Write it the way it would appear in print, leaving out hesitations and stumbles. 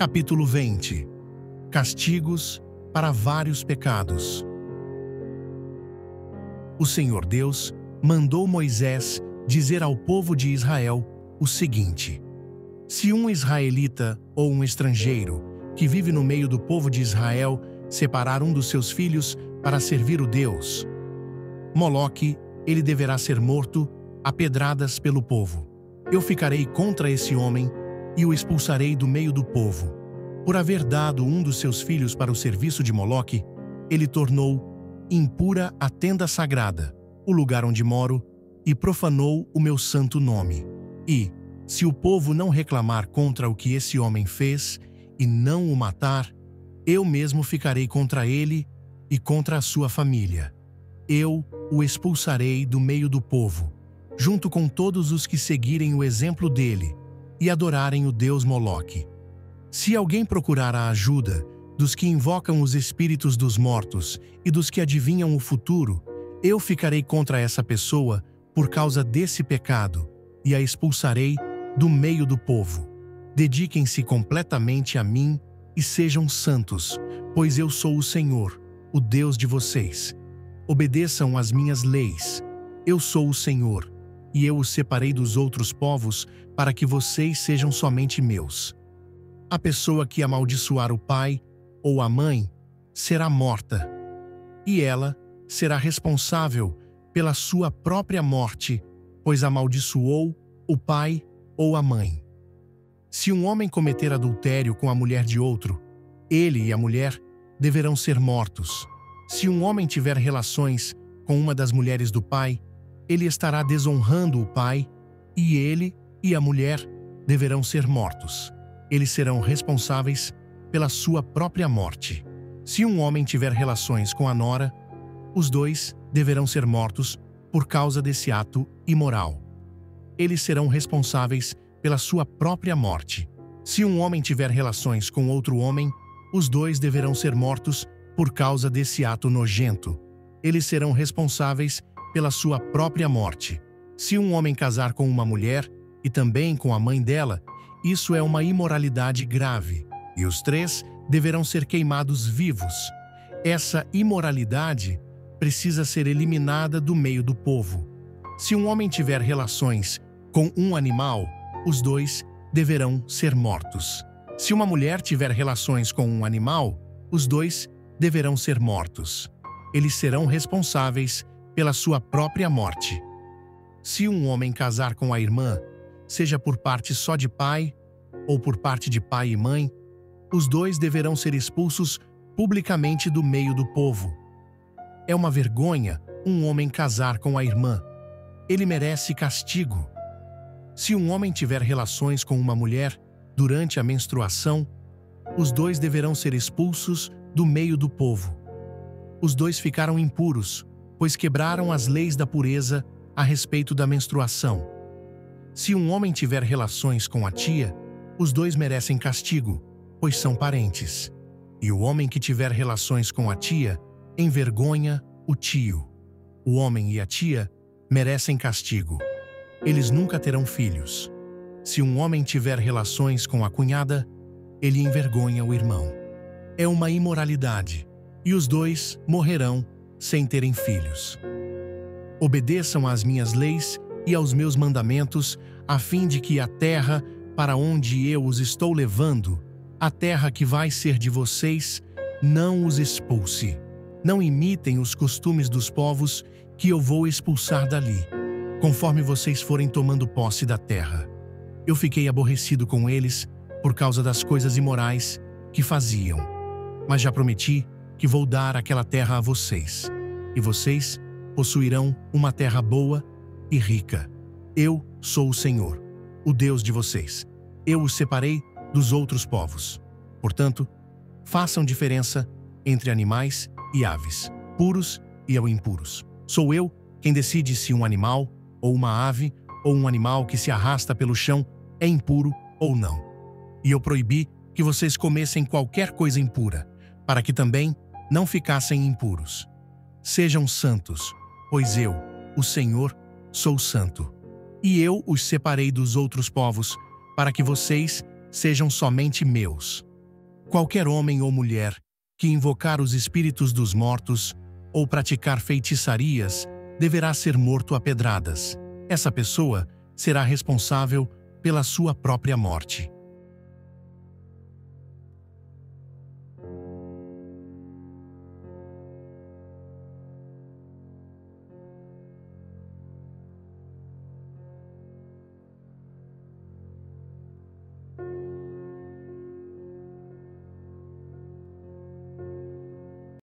Capítulo 20. Castigos para vários pecados. O Senhor Deus mandou Moisés dizer ao povo de Israel o seguinte: se um israelita ou um estrangeiro que vive no meio do povo de Israel separar um dos seus filhos para servir o Deus Moloque, ele deverá ser morto a pedradas pelo povo. Eu ficarei contra esse homem e o expulsarei do meio do povo. Por haver dado um dos seus filhos para o serviço de Moloque, ele tornou impura a tenda sagrada, o lugar onde moro, e profanou o meu santo nome. E, se o povo não reclamar contra o que esse homem fez e não o matar, eu mesmo ficarei contra ele e contra a sua família. Eu o expulsarei do meio do povo, junto com todos os que seguirem o exemplo dele e adorarem o Deus Moloque. Se alguém procurar a ajuda dos que invocam os espíritos dos mortos e dos que adivinham o futuro, eu ficarei contra essa pessoa por causa desse pecado e a expulsarei do meio do povo. Dediquem-se completamente a mim e sejam santos, pois eu sou o Senhor, o Deus de vocês. Obedeçam às minhas leis. Eu sou o Senhor, e eu os separei dos outros povos para que vocês sejam somente meus. A pessoa que amaldiçoar o pai ou a mãe será morta, e ela será responsável pela sua própria morte, pois amaldiçoou o pai ou a mãe. Se um homem cometer adultério com a mulher de outro, ele e a mulher deverão ser mortos. Se um homem tiver relações com uma das mulheres do pai, ele estará desonrando o pai, e ele e a mulher deverão ser mortos. Eles serão responsáveis pela sua própria morte. Se um homem tiver relações com a nora, os dois deverão ser mortos por causa desse ato imoral. Eles serão responsáveis pela sua própria morte. Se um homem tiver relações com outro homem, os dois deverão ser mortos por causa desse ato nojento. Eles serão responsáveis pela sua própria morte. Se um homem casar com uma mulher e também com a mãe dela, isso é uma imoralidade grave, e os três deverão ser queimados vivos. Essa imoralidade precisa ser eliminada do meio do povo. Se um homem tiver relações com um animal, os dois deverão ser mortos. Se uma mulher tiver relações com um animal, os dois deverão ser mortos. Eles serão responsáveis pela sua própria morte. Se um homem casar com a irmã, seja por parte só de pai ou por parte de pai e mãe, os dois deverão ser expulsos publicamente do meio do povo. É uma vergonha um homem casar com a irmã. Ele merece castigo. Se um homem tiver relações com uma mulher durante a menstruação, os dois deverão ser expulsos do meio do povo. Os dois ficaram impuros, pois quebraram as leis da pureza a respeito da menstruação. Se um homem tiver relações com a tia, os dois merecem castigo, pois são parentes. E o homem que tiver relações com a tia envergonha o tio. O homem e a tia merecem castigo. Eles nunca terão filhos. Se um homem tiver relações com a cunhada, ele envergonha o irmão. É uma imoralidade, e os dois morrerão sem terem filhos. Obedeçam às minhas leis e aos meus mandamentos, a fim de que a terra para onde eu os estou levando, a terra que vai ser de vocês, não os expulse. Não imitem os costumes dos povos que eu vou expulsar dali, conforme vocês forem tomando posse da terra. Eu fiquei aborrecido com eles por causa das coisas imorais que faziam, mas já prometi que vou dar aquela terra a vocês, e vocês possuirão uma terra boa e rica. Eu sou o Senhor, o Deus de vocês. Eu os separei dos outros povos. Portanto, façam diferença entre animais e aves, puros e impuros. Sou eu quem decide se um animal, ou uma ave, ou um animal que se arrasta pelo chão é impuro ou não. E eu proibi que vocês comessem qualquer coisa impura, para que também não ficassem impuros. Sejam santos, pois eu, o Senhor, sou santo. E eu os separei dos outros povos, para que vocês sejam somente meus. Qualquer homem ou mulher que invocar os espíritos dos mortos ou praticar feitiçarias deverá ser morto a pedradas. Essa pessoa será responsável pela sua própria morte.